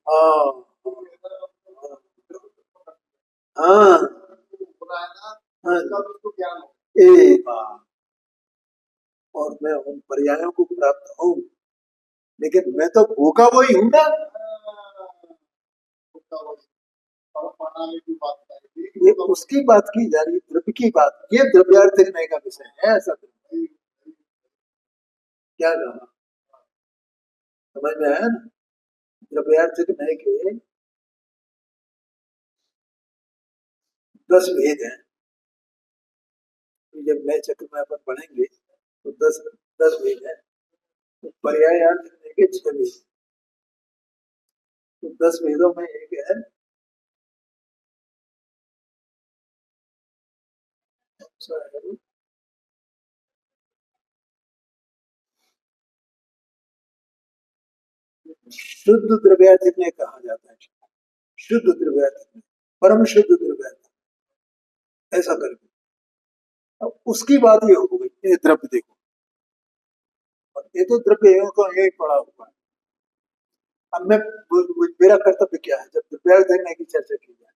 [SPEAKER 1] हाँ हाँ हाँ, एक बात, और मैं उन पर्यायों को प्राप्त हूं, लेकिन मैं तो भूखा वही हूं ना, ये उसकी बात की जा रही है, द्रव्य की बात, ये द्रव्यार्थ करने का विषय है, ऐसा क्या कहा, समझ में आया ना। द्रव्यार्थ करने के 10 भेद हैं, जब नए चक्र में अपन पढ़ेंगे तो 10 भेद है, तो पर्यायार्थ करने के 6 भेद, तो 10 भेदों में एक है शुद्ध द्रव्यार्थ ने कहा जाता है, शुद्ध द्रव्यार्थ, परम शुद्ध द्रव्यार्थ, ऐसा करके। अब उसकी बात ये हो गई, ये द्रव्य देखो, और ये तो द्रव्य को यही पड़ा हुआ है। अब मैं, मेरा कर्तव्य क्या है, जब द्रव्यार्थ देखने की चर्चा की जाए,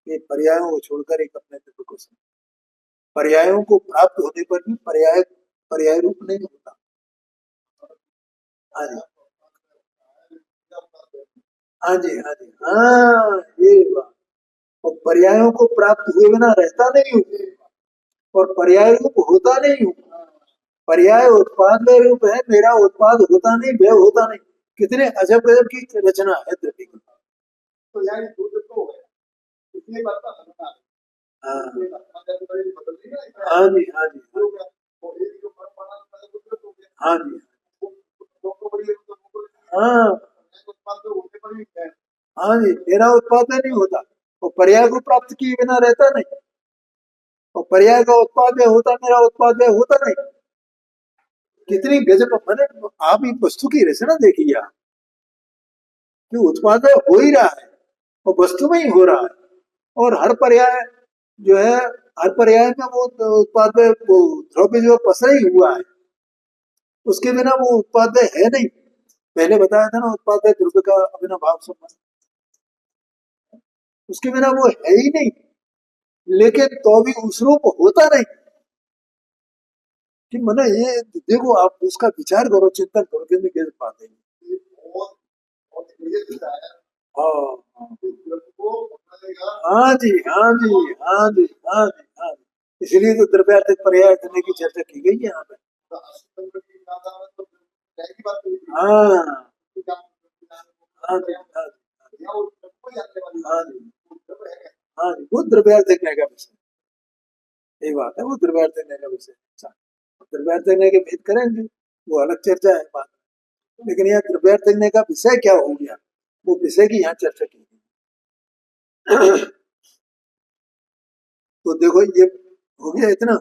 [SPEAKER 1] ये पर्यायों को छोड़कर एक अपने द्रव्य को समझ, पर्यायों को प्राप्त होने पर भी पर्याय पर्याय रूप नहीं होता। हाँ जी हाँ जी हाँ जी, हाँ ये बात, और पर्यायों को प्राप्त हुए बिना रहता नहीं हूँ, और पर्याय रूप होता नहीं हूँ, पर्याय उत्पाद में रूप है, मेरा उत्पाद होता नहीं, व्यय होता नहीं, कितने अजब गजब की रचना है द्रव्य की। तो यार दूध तो है, इसलिए बात का समझना है। हाँ हाँ जी हाँ जी हाँ जी हाँ हाँ जी, मेरा उत्पाद नहीं होता, और पर्याय को प्राप्त किए बिना रहता नहीं, और पर्याय का उत्पाद होता, मेरा उत्पाद होता नहीं, कितनी गजब, मैंने आप एक वस्तु की रचना देखी यार, कि उत्पाद हो ही रहा है और वस्तु में ही हो रहा है, और हर पर्याय जो है, हर पर्याय में वो उत्पाद वो द्रव्य जो पसरा ही हुआ है, उसके बिना वो उत्पाद है नहीं, पहले बताया था ना, उत्पाद द्रव्य का अभिन्न भाव संबंध, उसके बिना वो है ही नहीं, लेकिन तो भी उस रूप होता नहीं, कि मैंने ये देखो, आप उसका विचार करो, चिंतन करो, कितनी गजब बात है। हाँ हाँ जी हाँ जी हाँ जी हाँ जी हाँ जी, इसलिए तो द्रव्यार्थ पर्याय करने की चर्चा की गई है यहाँ पे। हाँ हाँ जी हाँ जी हाँ जी हाँ जी, वो द्रव्यार्थ देखने का विषय, यही बात है, वो द्रव्यार्थ देखने का विषय। अच्छा, द्रव्यार्थ देखने के भेद करेंगे, वो अलग चर्चा है बात, लेकिन यहाँ द्रव्यार्थ देखने का विषय क्या हो गया, वो विषय की यहाँ चर्चा की गई। तो देखो ये हो गया इतना,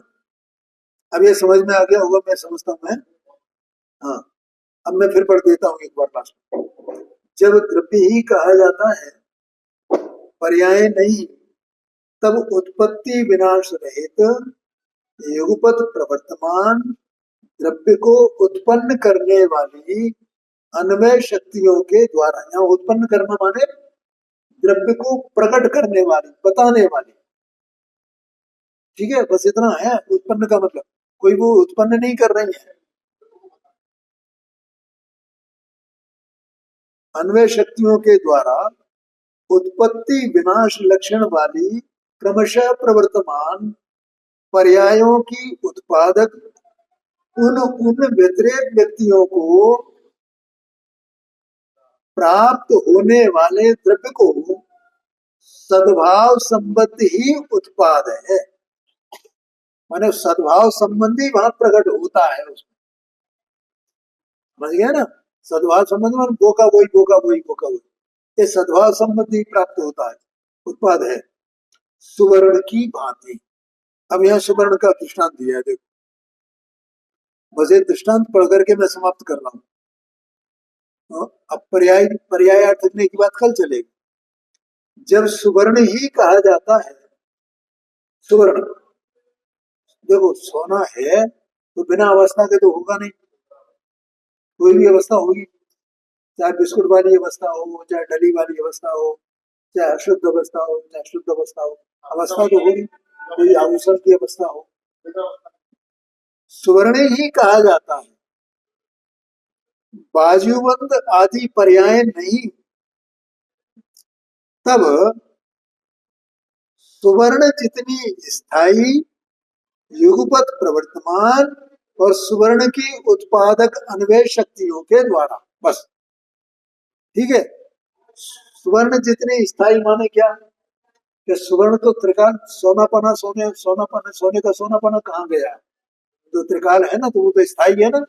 [SPEAKER 1] अब ये समझ में आ गया होगा, मैं समझता हूँ मैं। हाँ, अब मैं फिर पढ़ देता हूँ एक बार लास्ट में। जब द्रव्य ही कहा जाता है, पर्याय नहीं, तब उत्पत्ति विनाश रहित युगपत प्रवर्तमान द्रव्य को उत्पन्न करने वाली अन्वय शक्तियों के द्वारा। यहाँ उत्पन्न करना माने द्रव्य को प्रकट करने वाली, बताने वाली। ठीक है, बस इतना है उत्पन्न का मतलब। कोई वो उत्पन्न नहीं कर रही है। अन्वय शक्तियों के द्वारा उत्पत्ति विनाश लक्षण वाली क्रमशः प्रवर्तमान पर्यायों की उत्पादक उन उन व्यतिरेक व्यक्तियों को प्राप्त होने वाले द्रव्य को सद्भाव संबंध ही उत्पाद है। माने सद्भाव संबंधी वहां प्रकट होता है उसमें। समझ गया ना? सद्भाव संबंधी मान बोका वही बोका वही बोका वही, ये सद्भाव संबंधी प्राप्त होता है, उत्पाद है। सुवर्ण की भांति। अब यहाँ सुवर्ण का दृष्टांत दिया है, देखो। बस ये दृष्टांत पढ़ करके मैं समाप्त कर रहा हूँ। अब पर्याय पर्यायार्थ लिखने की बात कल चलेगी। जब सुवर्ण ही कहा जाता है, सुवर्ण, देखो सोना है तो बिना अवस्था के तो होगा नहीं, कोई भी अवस्था होगी। चाहे बिस्कुट वाली अवस्था हो, चाहे डली वाली अवस्था हो, चाहे अशुद्ध अवस्था हो, चाहे शुद्ध अवस्था हो, अवस्था तो होगी। कोई आभूषण की अवस्था हो, सुवर्ण ही कहा जाता है। बाजूबंद आदि पर्याय नहीं। तब सुवर्ण जितनी स्थायी, युगपत प्रवर्तमान और सुवर्ण की उत्पादक अन्वय शक्तियों के द्वारा, बस। ठीक है। सुवर्ण जितनी स्थायी माने क्या कि सुवर्ण तो त्रिकाल, सोनापना, सोनापना, सोने का सोनापना कहाँ गया है? जो त्रिकाल है ना, तो वो तो स्थायी है ना।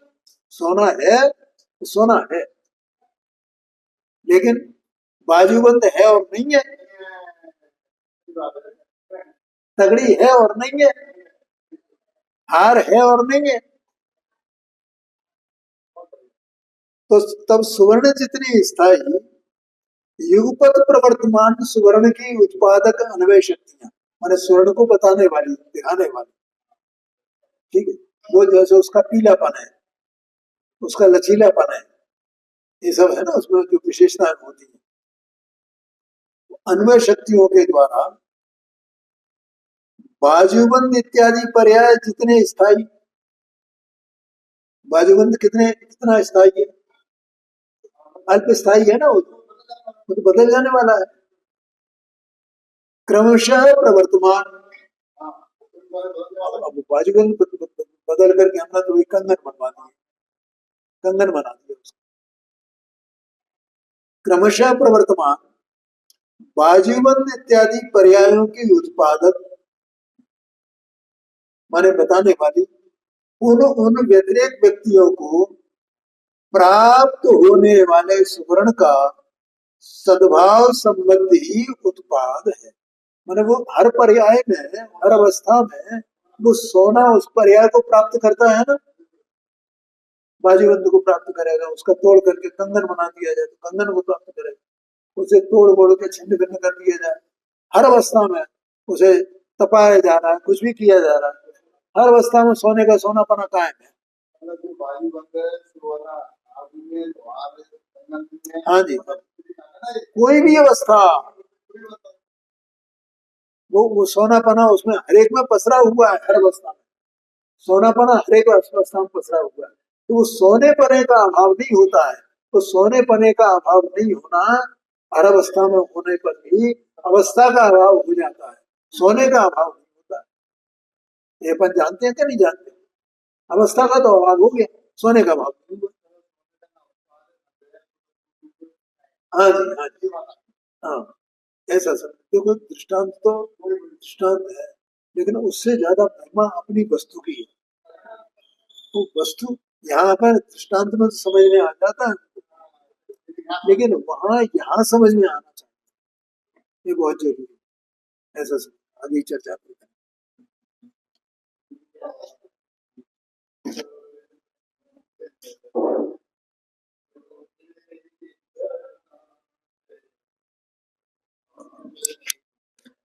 [SPEAKER 1] सोना है तो सोना है, लेकिन बाजूबंद है और नहीं है, तगड़ी है और नहीं है, हार है और नहीं है। तो तब सुवर्ण जितनी स्थायी, युगपत प्रवर्तमान सुवर्ण की उत्पादक अन्वय शक्तियां, माने स्वर्ण को बताने वाली, दिखाने वाली। ठीक है। वो जैसे उसका पीलापन है, उसका लचीलापन है, ये सब है ना उसमें जो विशेषताएं होती है, अन्वय शक्तियों के द्वारा बाजूबंद इत्यादि पर्याय जितने स्थायी, बाजूबंद कितना स्थायी है? अल्प स्थायी है ना, वो तो बदल जाने वाला है। क्रमशः प्रवर्तमान। अब बाजूबंद बदल करके हमने तो एक कंगन बनवा दिए, कंगन बना दिया उसको। क्रमशः प्रवर्तमान बाजूबंद इत्यादि पर्यायों की उत्पादक माने बताने वाली उन उन व्यतिरेक व्यक्तियों को प्राप्त होने वाले सुवर्ण का सद्भाव संबंधी ही उत्पाद है। माने वो हर पर्याय में, हर अवस्था में वो सोना उस पर्याय को प्राप्त करता है ना, बाजूबंद को प्राप्त करेगा। उसका तोड़ करके कंगन बना दिया जाए तो कंगन को प्राप्त करेगा। उसे तोड़ बोड़ के छिन्न भिन्न कर दिया जाए, हर अवस्था में उसे तपाया जा रहा है, कुछ भी किया जा रहा है, हर अवस्था में सोने का सोनापना कायम है। हाँ जी, कोई भी अवस्था, वो सोनापना उसमें हर एक में पसरा हुआ है, हर अवस्था में सोनापना हर एक अवस्था में पसरा हुआ है। तो वो सोने पने का अभाव नहीं होता है। तो सोने पने का अभाव नहीं होना, हर अवस्था में होने पर भी अवस्था का अभाव हो जाता है, सोने का अभाव नहीं होता है। ये अपन जानते हैं क्या नहीं जानते? अवस्था का तो अभाव हो गया, सोने का अभाव नहीं हुआ। हाँ जी, हाँ जी, हाँ। ऐसा सब देखो, दृष्टांत तो दृष्टांत है, लेकिन उससे ज्यादा महिमा अपनी वस्तु की है। तो वस्तु यहाँ पर दृष्टांत में तो समझ में आ जाता है, लेकिन वहां यहाँ समझ में आना चाहिए, ये बहुत जरूरी है। ऐसा सब आगे चर्चा करते हैं।